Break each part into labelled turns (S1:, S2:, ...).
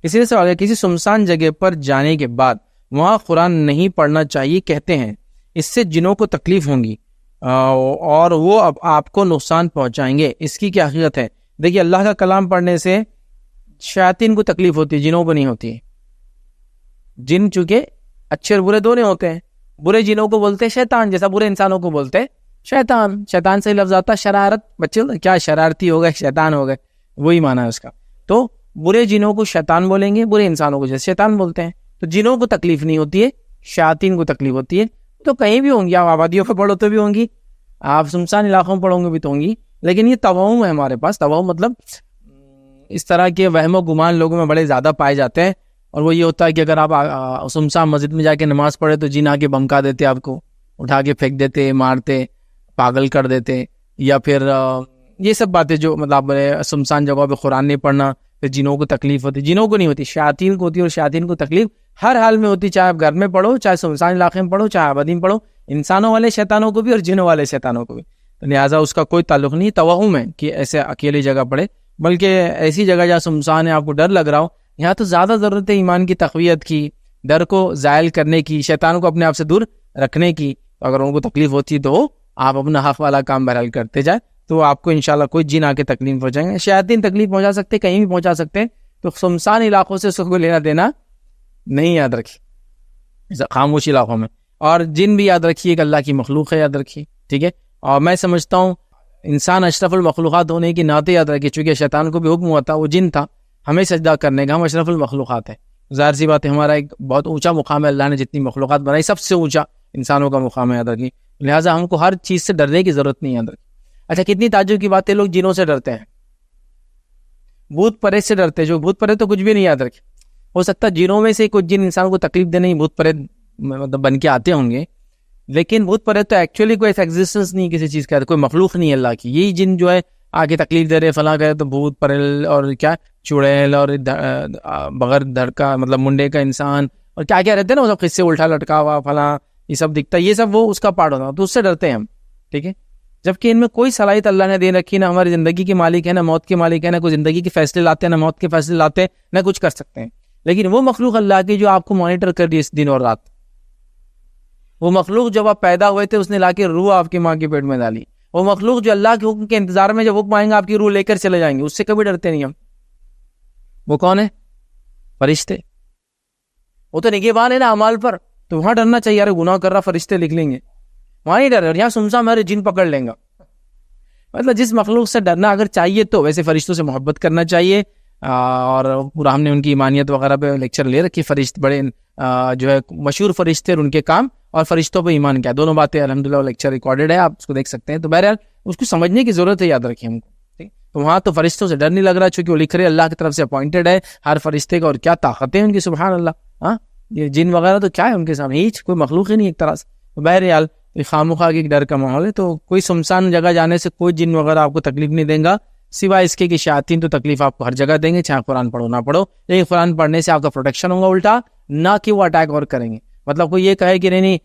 S1: اسی سے آگے کسی سنسان جگہ پر جانے کے بعد وہاں قرآن نہیں پڑھنا چاہیے، کہتے ہیں اس سے جنوں کو تکلیف ہوں گی اور وہ اب آپ کو نقصان پہنچائیں گے، اس کی کیا حقیقت ہے؟ دیکھیے اللہ کا کلام پڑھنے سے شیاطین کو تکلیف ہوتی ہے، جنوں کو نہیں ہوتی ہے۔ جن چونکہ اچھے اور برے دونوں ہوتے ہیں، برے جنوں کو بولتے ہیں شیطان، جیسا برے انسانوں کو بولتے ہیں شیطان۔ شیطان سے لفظ آتا ہے شرارت، بچے کیا شرارتی ہو گئے، شیطان ہو گئے، وہی معنی ہے اس کا۔ تو برے جنوں کو شیطان بولیں گے، برے انسانوں کو جیسے شیطان بولتے ہیں۔ تو جنوں کو تکلیف نہیں ہوتی ہے، شیاطین کو تکلیف ہوتی ہے۔ تو کہیں بھی ہوں گی، آپ آبادیوں پہ پڑھو تو بھی ہوں گی، آپ سنسان علاقوں میں پڑھو گے بھی تو ہوں گی، لیکن یہ توہم ہے ہمارے پاس۔ توہم مطلب اس طرح کے وہم و گمان لوگوں میں بڑے زیادہ پائے جاتے ہیں، اور وہ یہ ہوتا ہے کہ اگر آپ سنسان مسجد میں جا کے نماز پڑھے تو جن آ کے بمکا دیتے، آپ کو اٹھا کے پھینک دیتے، مارتے، پاگل کر دیتے، یا پھر یہ سب باتیں جو مطلب سنسان جگہوں پہ قرآن نہیں پڑھنا، پھر جنوں کو تکلیف ہوتی، جنوں کو نہیں ہوتی، شیاطین کو ہوتی ہے، اور شیاطین کو تکلیف ہر حال میں ہوتی، چاہے آپ گھر میں پڑھو، چاہے سنسان علاقے میں پڑھو، چاہے آبادی میں پڑھو، انسانوں والے شیطانوں کو بھی اور جنوں والے شیطانوں کو بھی۔ لہٰذا اس کا کوئی تعلق نہیں توہم ہے کہ ایسے اکیلی جگہ پڑھے، بلکہ ایسی جگہ جہاں سنسان ہے، آپ کو ڈر لگ رہا ہو، یہاں تو زیادہ ضرورت ہے ایمان کی تقویت کی، ڈر کو زائل کرنے کی، شیطان کو اپنے آپ سے دور رکھنے کی۔ اگر ان کو تکلیف ہوتی ہے تو آپ اپنا حق والا کام بہرحال کرتے جائیں، تو آپ کو انشاءاللہ کوئی جن آ کے تکلیف پہنچائیں گے۔ شیاطین تکلیف پہنچا سکتے، کہیں بھی پہنچا سکتے ہیں، تو سنسان علاقوں سے اس کو لینا دینا نہیں، یاد رکھیے، خاموش علاقوں میں۔ اور جن بھی یاد رکھیے کہ اللہ کی مخلوق ہے، یاد رکھیے، ٹھیک ہے۔ اور میں سمجھتا ہوں انسان اشرف المخلوقات ہونے کی ناطے یاد رکھیے، چونکہ شیطان کو بھی حکم ہوا تھا، وہ جن تھا، ہمیں سجدہ کرنے کا، ہم اشرف المخلوقات ہیں۔ ظاہر سی بات ہے ہمارا ایک بہت اونچا مقام ہے، اللہ نے جتنی مخلوقات بنائی سب سے اونچا انسانوں کا مقام ہے، یاد رکھیے۔ لہٰذا ہم کو ہر چیز سے ڈرنے کی ضرورت نہیں ہے، یاد رکھیے۔ اچھا، کتنی تعجب کی بات ہے، لوگ جنوں سے ڈرتے ہیں، بھوت پریت سے ڈرتے ہیں۔ جو بھوت پریت تو کچھ بھی نہیں، یاد رکھے، ہو سکتا ہے جنوں میں سے کچھ جن انسان کو تکلیف دینے بھوت پریت مطلب بن کے آتے ہوں گے، لیکن بھوت پریت تو ایکچولی کوئی ایگزسٹنس نہیں کسی چیز کا، کوئی مخلوق نہیں ہے اللہ کی۔ یہی جن جو ہے آگے تکلیف دے رہے فلاں کرے، تو بھوت پریل اور کیا چڑیل اور بغیر دھڑ کا مطلب منڈے کا انسان اور کیا کیا رہتے ہیں نا، وہ سب قصے الٹا لٹکا ہوا فلاں، یہ سب دکھتا ہے، یہ سب وہ اس کا پارٹ ہوتا ہے، تو اس سے ڈرتے ہیں ہم، ٹھیک ہے۔ جبکہ ان میں کوئی صلاحیت اللہ نے دے رکھی، نہ ہماری زندگی کے مالک ہے، نہ موت کے مالک ہے، نہ کوئی زندگی کے فیصلے لاتے ہیں، نہ موت کے فیصلے لاتے ہیں، نہ کچھ کر سکتے ہیں۔ لیکن وہ مخلوق اللہ کی جو آپ کو مانیٹر کر رہی ہے اس دن اور رات، وہ مخلوق جب آپ پیدا ہوئے تھے اس نے لا کے روح آپ کی ماں کے پیٹ میں ڈالی، وہ مخلوق جو اللہ کے حکم کے انتظار میں جب حکم آئیں گے آپ کی روح لے کر چلے جائیں گے، اس سے کبھی ڈرتے نہیں ہم۔ وہ کون ہے؟ فرشتے۔ وہ تو نگہبان ہے نا اعمال پر، تو وہاں ڈرنا چاہیے، یار گناہ کر رہا فرشتے لکھ لیں گے، وہاں نہیں ڈر رہے، یہاں سنسان میرے جن پکڑ لیں گا۔ مطلب جس مخلوق سے ڈرنا اگر چاہیے تو ویسے فرشتوں سے محبت کرنا چاہیے، اور پورا ہم نے ان کی ایمانیت وغیرہ پہ لیکچر لے رکھی، فرشتے بڑے جو ہے مشہور فرشتے اور ان کے کام، اور فرشتوں پہ ایمان کیا، دونوں باتیں الحمدللہ لیکچر ریکارڈڈ ہے، آپ اس کو دیکھ سکتے ہیں۔ تو بہرحال اس کو سمجھنے کی ضرورت ہے، یاد رکھیں ہم کو، ٹھیک۔ تو وہاں تو فرشتوں سے ڈر نہیں لگ رہا، چونکہ وہ لکھ رہے اللہ کی طرف سے اپوائنٹڈ ہے ہر فرشتے کا، اور کیا طاقتیں ان کی، سبحان اللہ۔ ہاں، یہ جن وغیرہ تو کیا ہے ان کے سامنے، ہیچ کوئی مخلوق ہی نہیں ایک طرح سے۔ بہرحال خامخواہ کی ڈر کا ماحول ہے، تو کوئی سنسان جگہ جانے سے کوئی جن وغیرہ آپ کو تکلیف نہیں دیں گا، سوائے اس کے کہ شیاطین تو تکلیف آپ کو ہر جگہ دیں گے، چاہے قرآن پڑھو نہ پڑھو، لیکن قرآن پڑھنے سے آپ کا پروٹیکشن ہوگا الٹا، نہ کہ وہ اٹیک اور کریں گے۔ مطلب کوئی یہ کہے کہ نہیں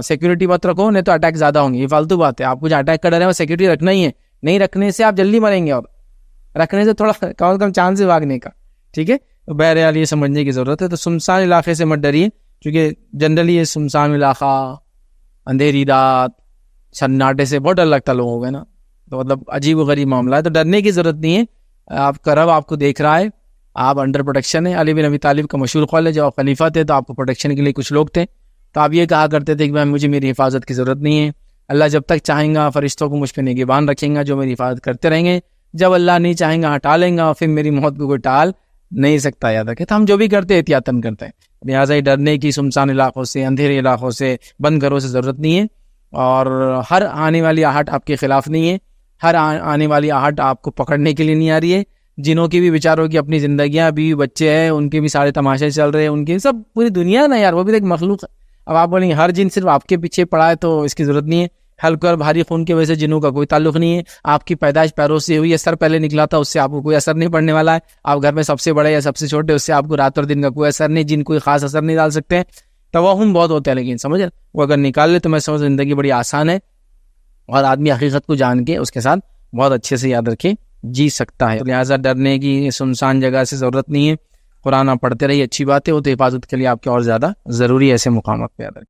S1: سیکورٹی مت رکھو نہیں تو اٹیک زیادہ ہوں گے، یہ فالتو بات ہے۔ آپ کو جو اٹیک کر رہے ہیں وہ سیکورٹی رکھنا ہی ہے، نہیں رکھنے سے آپ جلدی مریں گے، اور رکھنے سے تھوڑا کم از کم چانس ہے بھاگنے کا، ٹھیک ہے۔ تو بہرحال یہ سمجھنے کی ضرورت ہے۔ تو سنسان علاقے سے مت ڈریے، کیونکہ جنرلی یہ سنسان علاقہ، اندھیری رات، سناٹے سے بہت ڈر لگتا ہے لوگوں کو، ہے نا، تو مطلب عجیب و غریب معاملہ ہے۔ تو ڈرنے کی ضرورت نہیں ہے، آپ کا رب آپ کو دیکھ رہا ہے، آپ انڈر پروٹیکشن ہے۔ علی بن ابی طالب کا مشہور قول ہے، جب آپ خلیفہ تھے تو آپ کو پروٹیکشن کے لیے کچھ لوگ تھے، تو آپ یہ کہا کرتے تھے کہ بھائی مجھے میری حفاظت کی ضرورت نہیں ہے، اللہ جب تک چاہیں گا فرشتوں کو مجھ پہ نگہبان رکھیں گا جو میری حفاظت کرتے رہیں گے، جب اللہ نہیں چاہیں گا ہٹا لیں گا، پھر میری موت کو کوئی ٹال نہیں سکتا۔ یاد رکھیں، تو ہم جو بھی کرتے احتیاطاً کرتے ہیں، لہٰذا ڈرنے کی سنسان علاقوں سے، اندھیرے علاقوں سے، بند گھروں سے ضرورت نہیں ہے۔ اور ہر آنے والی آہٹ آپ کے خلاف نہیں ہے، ہر آنے والی آہٹ آپ کو پکڑنے کے لیے نہیں آ رہی ہے۔ جنوں کی بھی بیچاروں کی اپنی زندگیاں، بیوی بچے ہیں، ان کے بھی سارے تماشے چل رہے ہیں، ان کی سب پوری دنیا نا یار، وہ بھی ایک مخلوق ہے۔ اب آپ بولیں گے ہر جن صرف آپ کے پیچھے پڑا ہے، تو اس کی ضرورت نہیں ہے۔ ہلکے اور بھاری خون کی وجہ سے جنوں کا کوئی تعلق نہیں ہے، آپ کی پیدائش پیروں سے ہوئی ہے، سر پہلے نکلا تھا، اس سے آپ کو کوئی اثر نہیں پڑنے والا ہے۔ آپ گھر میں سب سے بڑے یا سب سے چھوٹے، اس سے آپ کو رات اور دن کا کوئی اثر نہیں، جن کوئی خاص اثر نہیں ڈال سکتے ہیں۔ توہم بہت ہوتا ہے، لیکن سمجھ وہ اگر نکال لے تو میں سمجھ زندگی بڑی آسان ہے، اور آدمی حقیقت کو جان کے اس کے ساتھ بہت اچھے سے یاد رکھے جی سکتا ہے. لہٰذا ڈرنے کی سنسان جگہ سے ضرورت نہیں ہے. قرآن آپ پڑھتے رہیے، اچھی بات ہے، وہ تو حفاظت کے لیے آپ کے اور زیادہ ضروری ہے ایسے مقامات پہ.